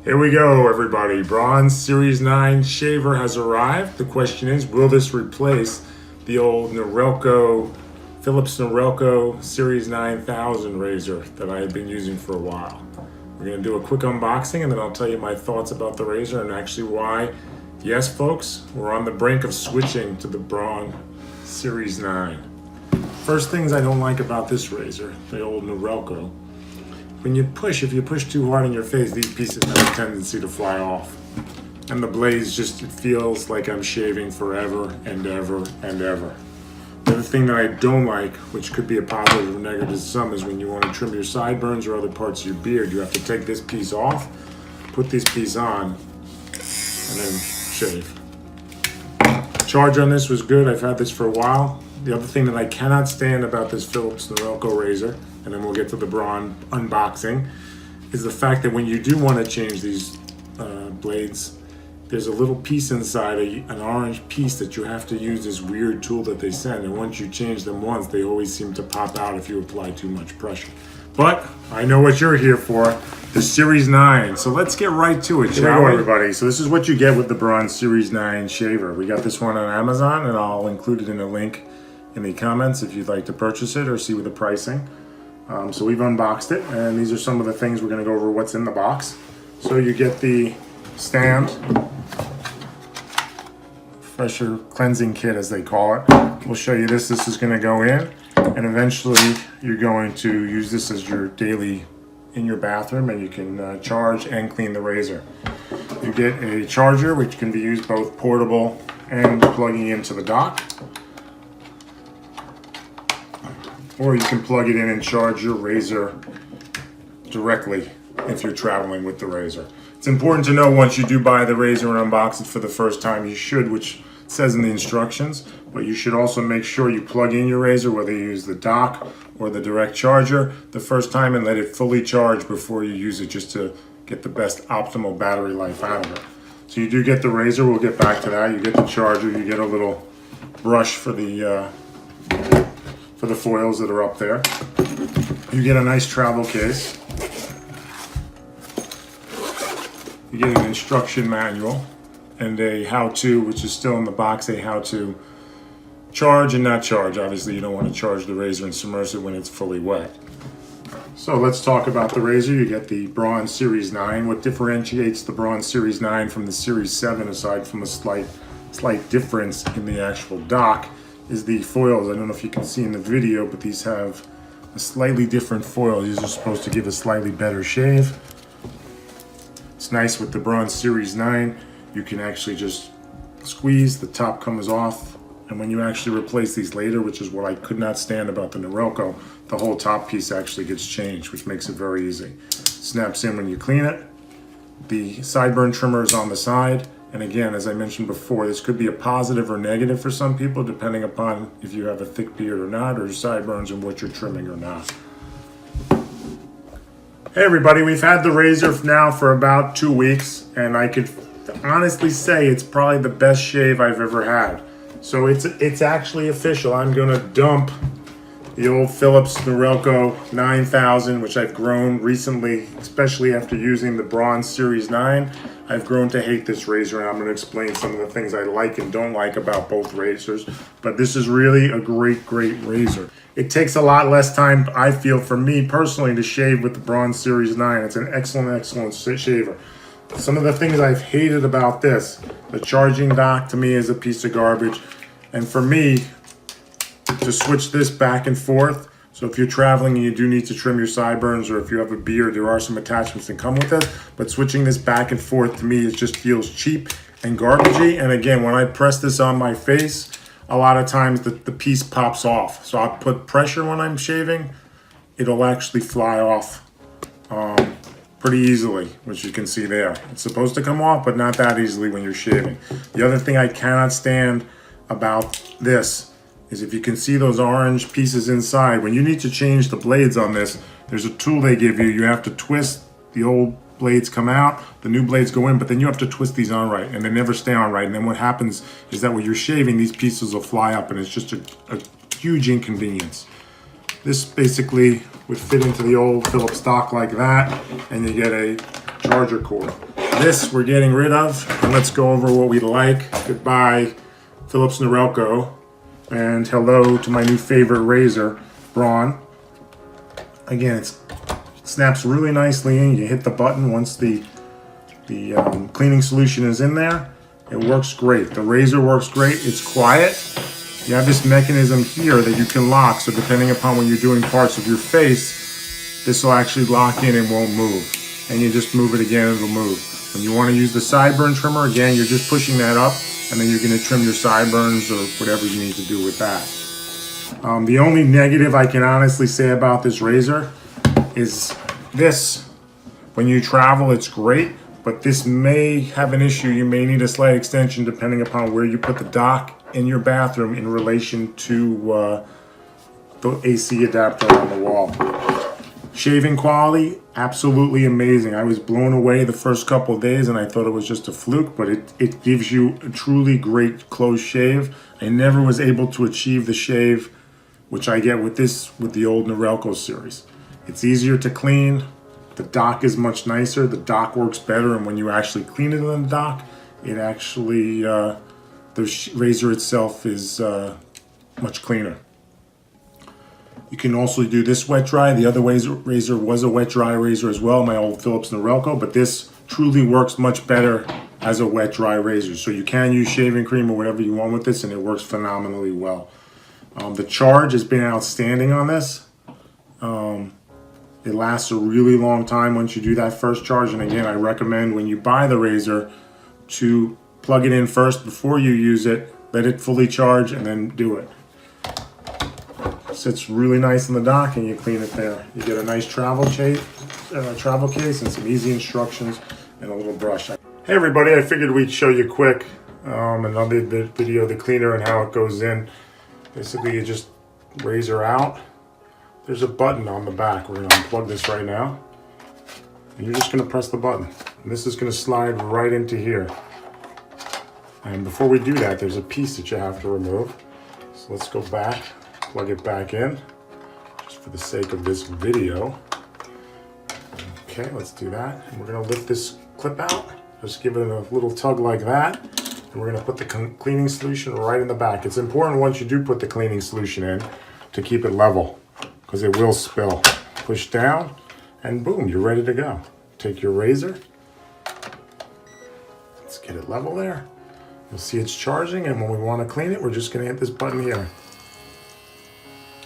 Here we go, everybody. Braun Series 9 shaver has arrived. The question is, will this replace the old Philips Norelco Series 9000 razor that I had been using for a while? We're going to do a quick unboxing and then I'll tell you my thoughts about the razor and actually why, yes folks, we're on the brink of switching to the Braun Series 9. First things I don't like about this razor, the old Norelco, if you push too hard in your face, these pieces have a tendency to fly off. And the blades it feels like I'm shaving forever and ever and ever. The other thing that I don't like, which could be a positive or negative to some, is when you want to trim your sideburns or other parts of your beard, you have to take this piece off, put this piece on, and then shave. Charge on this was good. I've had this for a while. The other thing that I cannot stand about this Philips Norelco razor, and then we'll get to the Braun unboxing, is the fact that when you do want to change these blades, there's a little piece inside, an orange piece that you have to use this weird tool that they send, and once you change them once, they always seem to pop out if you apply too much pressure. But I know what you're here for, the Series 9. So let's get right to it, shall we, everybody? So this is what you get with the Braun Series 9 shaver. We got this one on Amazon, and I'll include it in a link in the comments if you'd like to purchase it or see with the pricing. So we've unboxed it, and these are some of the things we're going to go over what's in the box. So you get the stand, pressure cleansing kit as they call it. We'll show you this. This is going to go in, and eventually you're going to use this as your daily in your bathroom, and you can charge and clean the razor. You get a charger which can be used both portable and plugging into the dock. Or you can plug it in and charge your razor directly if you're traveling with the razor. It's important to know once you do buy the razor and unbox it for the first time, you should, which it says in the instructions, but you should also make sure you plug in your razor, whether you use the dock or the direct charger, the first time, and let it fully charge before you use it, just to get the best optimal battery life out of it. So you do get the razor, we'll get back to that. You get the charger, you get a little brush for the foils that are up there. You get a nice travel case. You get an instruction manual and a how-to, which is still in the box, a how to charge and not charge. Obviously you don't want to charge the razor and submerge it when it's fully wet. So let's talk about the razor. You get the Braun Series 9. What differentiates the Braun Series 9 from the Series 7, aside from a slight difference in the actual dock, is the foils. I don't know if you can see in the video, but these have a slightly different foil. These are supposed to give a slightly better shave. It's nice with the Braun Series 9. You can actually just squeeze, the top comes off, and when you actually replace these later, which is what I could not stand about the Norelco, the whole top piece actually gets changed, which makes it very easy. Snaps in when you clean it. The sideburn trimmer is on the side. And again, as I mentioned before, this could be a positive or negative for some people, depending upon if you have a thick beard or not, or sideburns and what you're trimming or not. Hey everybody, we've had the razor now for about 2 weeks, and I could honestly say it's probably the best shave I've ever had. So it's actually official. I'm gonna dump the old Philips Norelco 9000, which I've grown recently, especially after using the Braun Series 9. I've grown to hate this razor, and I'm going to explain some of the things I like and don't like about both razors. But this is really a great razor. It takes a lot less time, I feel, for me personally, to shave with the Braun Series 9. It's an excellent shaver. Some of the things I've hated about this, the charging dock to me is a piece of garbage. And for me, to switch this back and forth, so if you're traveling and you do need to trim your sideburns, or if you have a beard, there are some attachments that come with it, but switching this back and forth to me, it just feels cheap and garbagey. And again, when I press this on my face, a lot of times the piece pops off. So I'll put pressure when I'm shaving, it'll actually fly off pretty easily, which you can see there. It's supposed to come off, but not that easily when you're shaving. The other thing I cannot stand about this is if you can see those orange pieces inside, when you need to change the blades on this, there's a tool they give you. You have to twist, the old blades come out, the new blades go in, but then you have to twist these on right, and they never stay on right. And then what happens is that when you're shaving, these pieces will fly up, and it's just a huge inconvenience. This basically would fit into the old Philips dock like that, and you get a charger cord. This we're getting rid of, and let's go over what we like. Goodbye, Philips Norelco, and hello to my new favorite razor, Braun. Again, it snaps really nicely in. You hit the button once the cleaning solution is in there. It works great. The razor works great. It's quiet. You have this mechanism here that you can lock, so depending upon when you're doing parts of your face, this will actually lock in and won't move. And you just move it again, it'll move. When you want to use the sideburn trimmer, again, you're just pushing that up, and then you're going to trim your sideburns or whatever you need to do with that. The only negative I can honestly say about this razor is this. When you travel, it's great, but this may have an issue. You may need a slight extension depending upon where you put the dock in your bathroom in relation to the AC adapter on the wall. Shaving quality, absolutely amazing. I was blown away the first couple of days and I thought it was just a fluke, but it gives you a truly great close shave. I never was able to achieve the shave which I get with the old Norelco series. It's easier to clean. The dock is much nicer. The dock works better, and when you actually clean it on the dock, it actually, the razor itself is much cleaner. You can also do this wet dry. The other razor was a wet dry razor as well, my old Philips Norelco, but this truly works much better as a wet dry razor. So you can use shaving cream or whatever you want with this, and it works phenomenally well. The charge has been outstanding on this. It lasts a really long time once you do that first charge, and again, I recommend when you buy the razor to plug it in first before you use it, let it fully charge, and then do it. Sits really nice in the dock, and you clean it there. You get a nice travel case and some easy instructions and a little brush. Hey everybody, I figured we'd show you quick another video of the cleaner and how it goes in. Basically, you just razor out. There's a button on the back. We're going to unplug this right now. And you're just going to press the button. And this is going to slide right into here. And before we do that, there's a piece that you have to remove. So let's go back, plug it back in, just for the sake of this video. Okay, let's do that. And we're going to lift this clip out. Just give it a little tug like that. And we're going to put the cleaning solution right in the back. It's important once you do put the cleaning solution in to keep it level, because it will spill. Push down, and boom, you're ready to go. Take your razor. Let's get it level there. You'll see it's charging, and when we want to clean it, we're just going to hit this button here.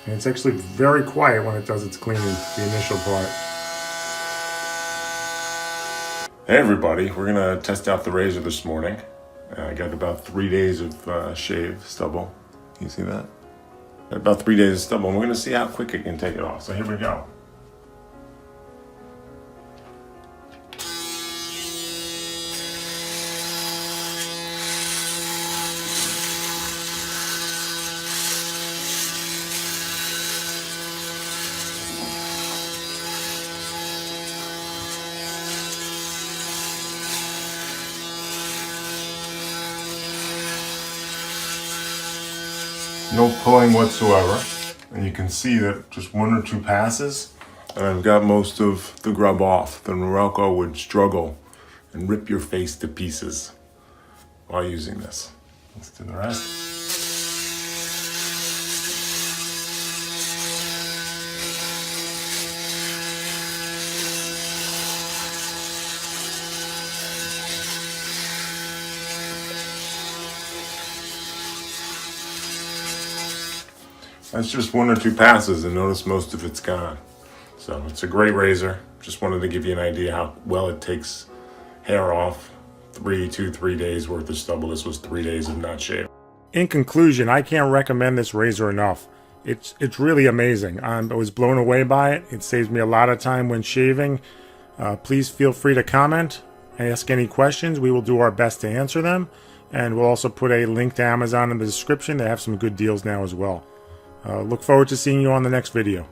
And it's actually very quiet when it does its cleaning, the initial part. Hey everybody, we're going to test out the razor this morning. I got about 3 days of shave stubble. Can you see that? About 3 days of stubble, and we're going to see how quick it can take it off. So here we go. No pulling whatsoever, and you can see that just 1 or 2 passes and I've got most of the grub off. The Norelco would struggle and rip your face to pieces while using this. Let's do the rest. That's just 1 or 2 passes, and notice most of it's gone. So it's a great razor. Just wanted to give you an idea how well it takes hair off. 3 days worth of stubble. This was 3 days of not shaving. In conclusion, I can't recommend this razor enough. It's really amazing. I was blown away by it. It saves me a lot of time when shaving. Please feel free to comment, ask any questions. We will do our best to answer them. And we'll also put a link to Amazon in the description. They have some good deals now as well. Look forward to seeing you on the next video.